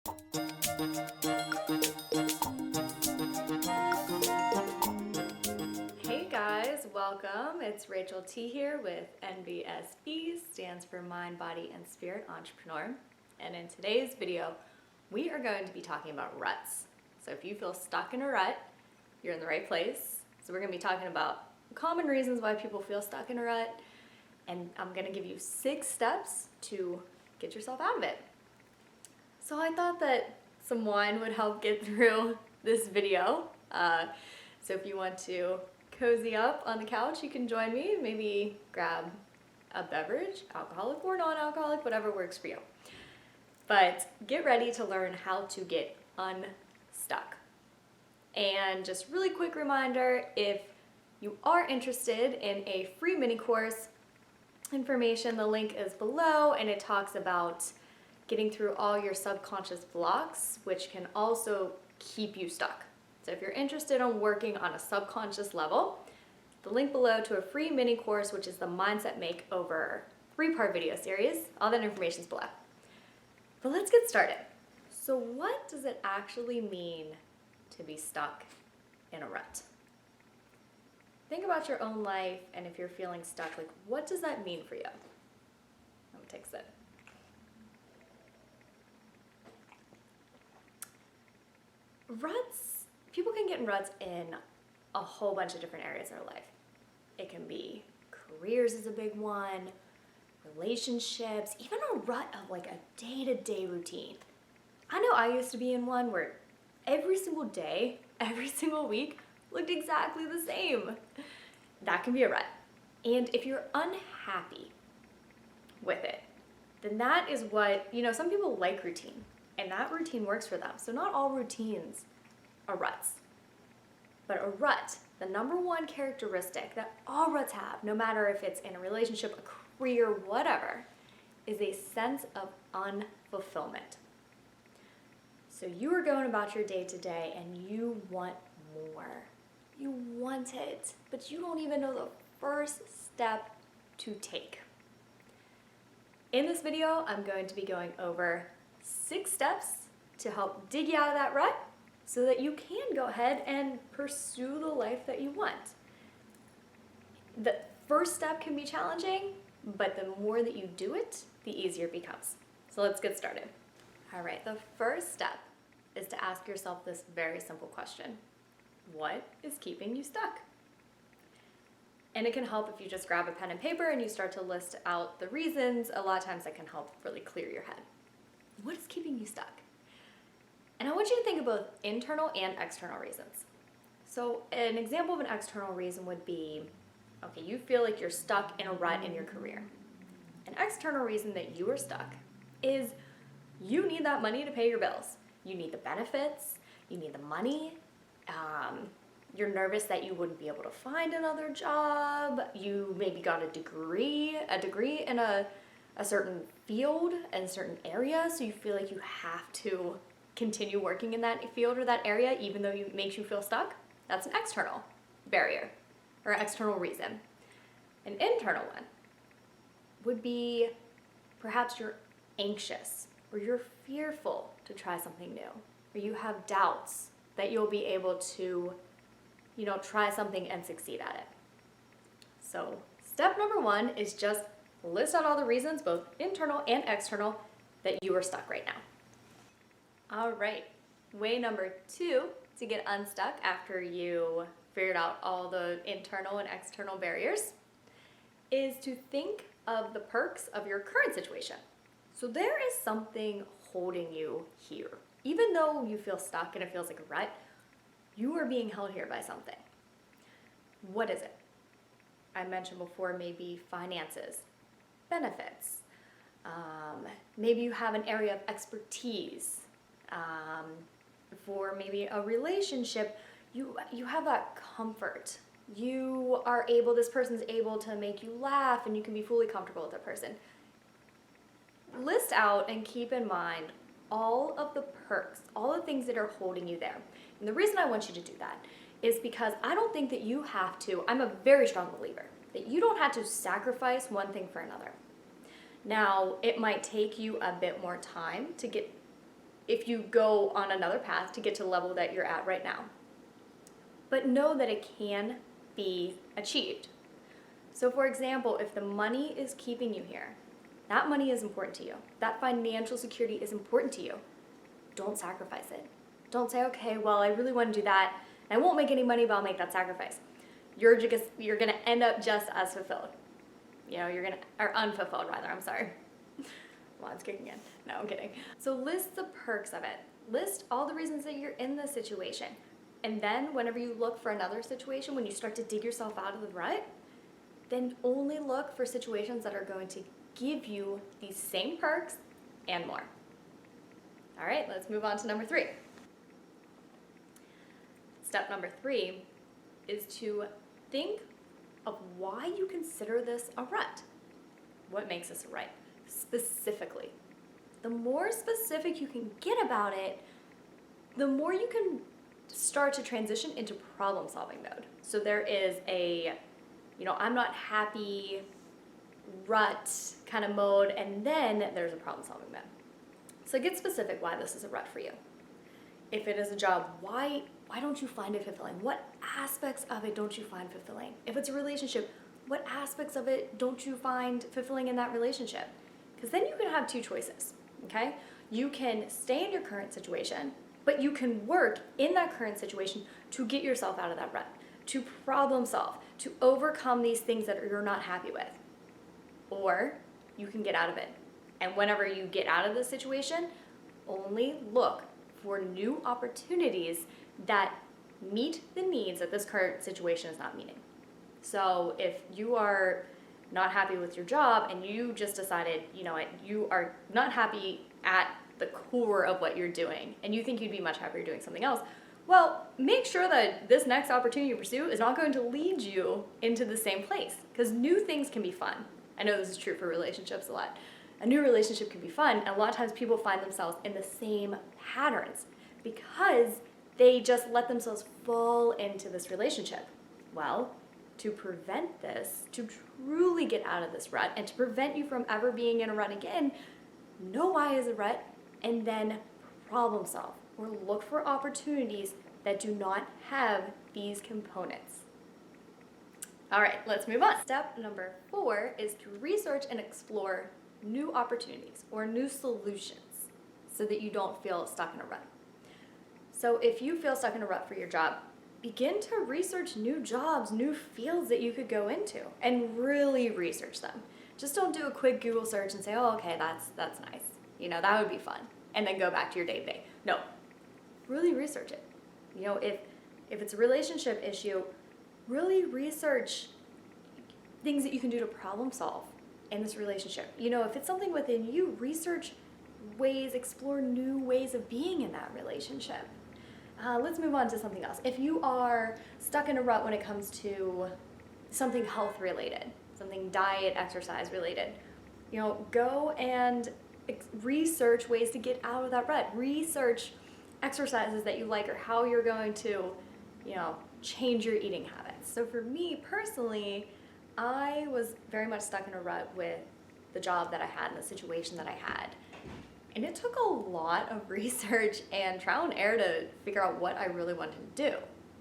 Hey guys, welcome. It's Rachel T here with NBSB, stands for Mind, Body, and Spirit Entrepreneur. And in today's video, we are going to be talking about ruts. So if you feel stuck in a rut, you're in the right place. So we're going to be talking about common reasons why people feel stuck in a rut, and I'm going to give you 6 steps to get yourself out of it. So I thought that some wine would help get through this video. So if you want to cozy up on the couch, you can join me. Maybe grab a beverage, alcoholic or non-alcoholic, whatever works for you. But get ready to learn how to get unstuck. And just really quick reminder, if you are interested in a free mini course, information, the link is below, and it talks about getting through all your subconscious blocks, which can also keep you stuck. So if you're interested in working on a subconscious level, the link below to a free mini course, which is the Mindset Makeover 3-part video series, all that information is below. But let's get started. So what does it actually mean to be stuck in a rut? Think about your own life, and if you're feeling stuck, like, what does that mean for you? Let me take a sip. Ruts, people can get in ruts in a whole bunch of different areas of their life. It can be careers is a big one, relationships, even a rut of like a day-to-day routine. I know I used to be in one where every single day, every single week looked exactly the same. That can be a rut. And if you're unhappy with it, then that is what, some people like routine, and that routine works for them. So not all routines are ruts. But a rut, the number one characteristic that all ruts have, no matter if it's in a relationship, a career, whatever, is a sense of unfulfillment. So you are going about your day to day and you want more. You want it, but you don't even know the first step to take. In this video, I'm going to be going over 6 steps to help dig you out of that rut so that you can go ahead and pursue the life that you want. The first step can be challenging, but the more that you do it, the easier it becomes. So let's get started. All right, the first step is to ask yourself this very simple question. What is keeping you stuck? And it can help if you just grab a pen and paper and you start to list out the reasons. A lot of times that can help really clear your head. What is keeping you stuck? And I want you to think of both internal and external reasons. So an example of an external reason would be, okay, you feel like you're stuck in a rut in your career. An external reason that you are stuck is you need that money to pay your bills. You need the benefits, you need the money, you're nervous that you wouldn't be able to find another job, you maybe got a degree in a certain field and a certain area, so you feel like you have to continue working in that field or that area even though it makes you feel stuck. That's an external barrier or external reason. An internal one would be perhaps you're anxious or you're fearful to try something new, or you have doubts that you'll be able to, try something and succeed at it. So step number 1 is just list out all the reasons, both internal and external, that you are stuck right now. All right, way number 2 to get unstuck after you figured out all the internal and external barriers is to think of the perks of your current situation. So there is something holding you here. Even though you feel stuck and it feels like a rut, you are being held here by something. What is it? I mentioned before, maybe finances, benefits. Maybe you have an area of expertise. For maybe a relationship, you have that comfort. This person's able to make you laugh and you can be fully comfortable with that person. List out and keep in mind all of the perks, all the things that are holding you there. And the reason I want you to do that is because I don't think that you have to, I'm a very strong believer, that you don't have to sacrifice one thing for another. Now, it might take you a bit more time to get if you go on another path to get to the level that you're at right now. But know that it can be achieved. So for example, if the money is keeping you here, that money is important to you. That financial security is important to you. Don't sacrifice it. Don't say, okay, well, I really want to do that. I won't make any money, but I'll make that sacrifice. You're gonna end up just as fulfilled. Or unfulfilled rather, I'm sorry. Well, it's kicking in. No, I'm kidding. So list the perks of it. List all the reasons that you're in this situation. And then whenever you look for another situation, when you start to dig yourself out of the rut, then only look for situations that are going to give you these same perks and more. All right, let's move on to number 3. Step number 3 is to think of why you consider this a rut. What makes this a rut? Specifically. The more specific you can get about it, the more you can start to transition into problem-solving mode. So there is a, I'm not happy rut kind of mode, and then there's a problem-solving mode. So get specific why this is a rut for you. If it is a job, why don't you find it fulfilling? What aspects of it don't you find fulfilling? If it's a relationship, what aspects of it don't you find fulfilling in that relationship? Because then you can have 2 choices, okay? You can stay in your current situation, but you can work in that current situation to get yourself out of that rut, to problem solve, to overcome these things that you're not happy with. Or you can get out of it. And whenever you get out of the situation, only look for new opportunities that meet the needs that this current situation is not meeting. So if you are not happy with your job and you just decided, you are not happy at the core of what you're doing and you think you'd be much happier doing something else, well, make sure that this next opportunity you pursue is not going to lead you into the same place, because new things can be fun. I know this is true for relationships a lot. A new relationship can be fun, and a lot of times people find themselves in the same patterns because they just let themselves fall into this relationship. Well, to prevent this, to truly get out of this rut, and to prevent you from ever being in a rut again, know why is a rut, and then problem solve, or look for opportunities that do not have these components. All right, let's move on. Step number 4 is to research and explore new opportunities or new solutions so that you don't feel stuck in a rut. So if you feel stuck in a rut for your job, begin to research new jobs, new fields that you could go into, and really research them. Just don't do a quick Google search and say, oh, okay, that's nice. That would be fun. And then go back to your day-to-day. No, really research it. If it's a relationship issue, really research things that you can do to problem solve in this relationship. If it's something within you, research ways, explore new ways of being in that relationship. Let's move on to something else. If you are stuck in a rut when it comes to something health related, something diet, exercise related, go and research ways to get out of that rut. Research exercises that you like or how you're going to, change your eating habits. So for me personally, I was very much stuck in a rut with the job that I had and the situation that I had. And it took a lot of research and trial and error to figure out what I really wanted to do.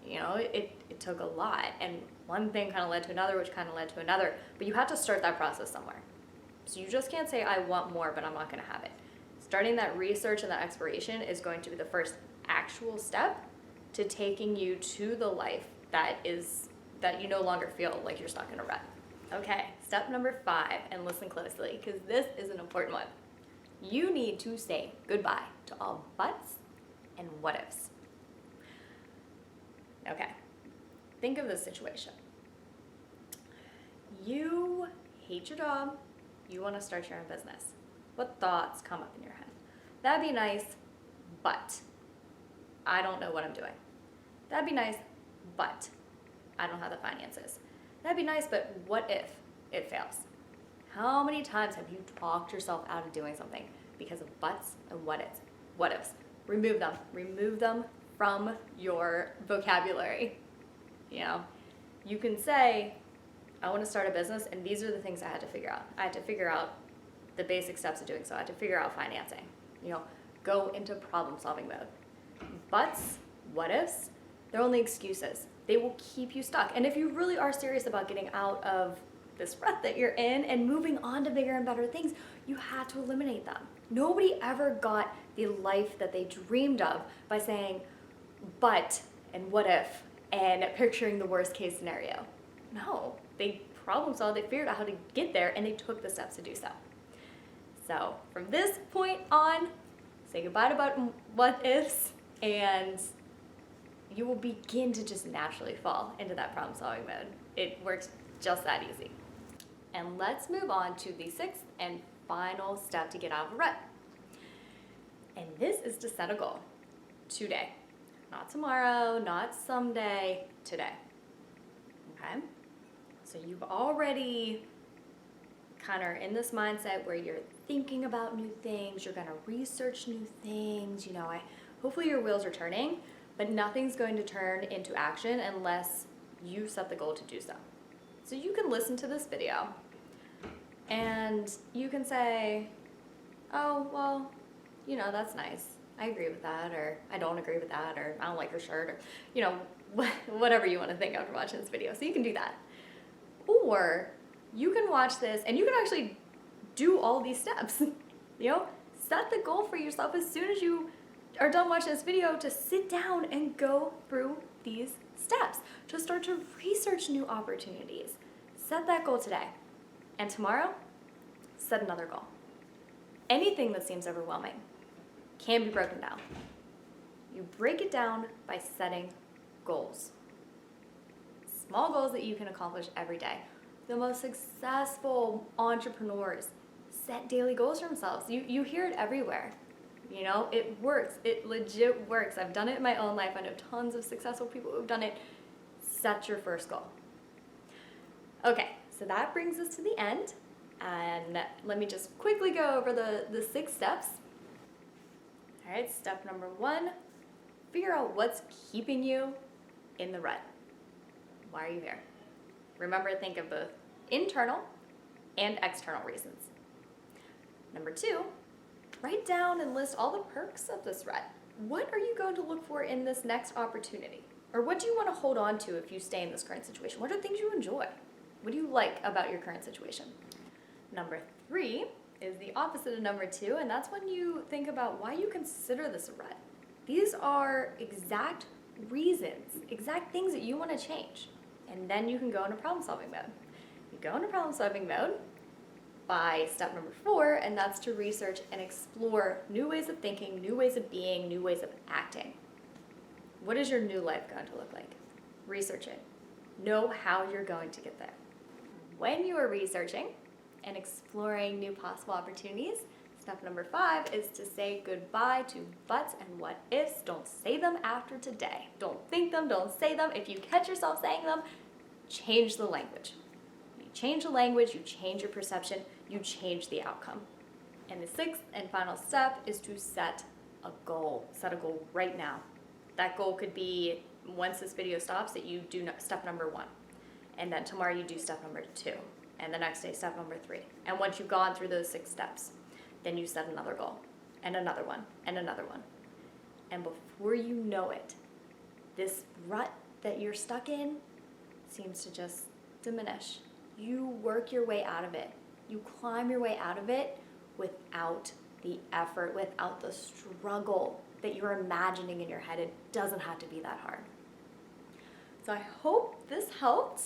It took a lot. And one thing kind of led to another, which kind of led to another. But you have to start that process somewhere. So you just can't say, I want more, but I'm not going to have it. Starting that research and that exploration is going to be the first actual step to taking you to the life that you no longer feel like you're stuck in a rut. Okay, step number 5, and listen closely, because this is an important one. You need to say goodbye to all buts and what ifs. Okay, think of this situation. You hate your job, you want to start your own business. What thoughts come up in your head? That'd be nice, but I don't know what I'm doing. That'd be nice, but I don't have the finances. That'd be nice, but what if it fails? How many times have you talked yourself out of doing something because of buts and what ifs? What ifs? Remove them. Remove them from your vocabulary. You can say, I want to start a business, and these are the things I had to figure out. I had to figure out the basic steps of doing so. I had to figure out financing. go into problem solving mode. Buts, what ifs, they're only excuses. They will keep you stuck. And if you really are serious about getting out of this rut that you're in and moving on to bigger and better things, you have to eliminate them. Nobody ever got the life that they dreamed of by saying, but, and what if, and picturing the worst case scenario. No, they problem solved, they figured out how to get there, and they took the steps to do so. So from this point on, say goodbye to what ifs, and you will begin to just naturally fall into that problem solving mode. It works just that easy. And let's move on to the sixth and final step to get out of a rut. And this is to set a goal today. Not tomorrow, not someday, today. Okay? So you've already kind of in this mindset where you're thinking about new things, you're gonna research new things, hopefully your wheels are turning, but nothing's going to turn into action unless you set the goal to do so. So you can listen to this video and you can say, oh, well, that's nice. I agree with that, or I don't agree with that, or I don't like your shirt, or, whatever you want to think after watching this video. So you can do that. Or you can watch this and you can actually do all these steps. Set the goal for yourself as soon as you are done watching this video to sit down and go through these steps, to start to research new opportunities. Set that goal today. And tomorrow, set another goal. Anything that seems overwhelming can be broken down. You break it down by setting goals. Small goals that you can accomplish every day. The most successful entrepreneurs set daily goals for themselves. You hear it everywhere. It works. It legit works. I've done it in my own life. I know tons of successful people who've done it. Set your first goal. Okay, so that brings us to the end. And let me just quickly go over the 6 steps. All right, step number 1, figure out what's keeping you in the rut. Why are you here? Remember to think of both internal and external reasons. Number 2, write down and list all the perks of this rut. What are you going to look for in this next opportunity? Or what do you want to hold on to if you stay in this current situation? What are things you enjoy? What do you like about your current situation? Number 3 is the opposite of number 2, and that's when you think about why you consider this a rut. These are exact reasons, exact things that you want to change. And then you can go into problem solving mode. You go into problem solving mode by step number 4, and that's to research and explore new ways of thinking, new ways of being, new ways of acting. What is your new life going to look like? Research it. Know how you're going to get there. When you are researching and exploring new possible opportunities, step number 5 is to say goodbye to buts and what ifs. Don't say them after today. Don't think them, don't say them. If you catch yourself saying them, change the language. You change the language, you change your perception, you change the outcome. And the 6th and final step is to set a goal. Set a goal right now. That goal could be, once this video stops, that you do step number 1. And then tomorrow you do step number 2. And the next day, step number 3. And once you've gone through those 6 steps, then you set another goal, and another one, and another one. And before you know it, this rut that you're stuck in seems to just diminish. You work your way out of it. You climb your way out of it without the effort, without the struggle that you're imagining in your head. It doesn't have to be that hard. So I hope this helped,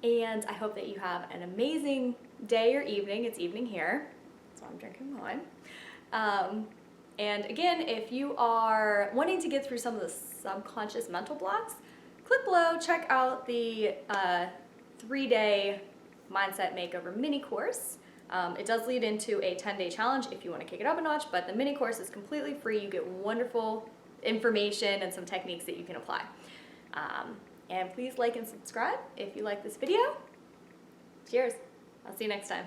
and I hope that you have an amazing day or evening. It's evening here, so I'm drinking wine. And again, if you are wanting to get through some of the subconscious mental blocks, click below, check out the 3-day Mindset Makeover mini course. It does lead into a 10-day challenge if you want to kick it up a notch, but the mini course is completely free. You get wonderful information and some techniques that you can apply. And please like and subscribe if you like this video. Cheers. I'll see you next time.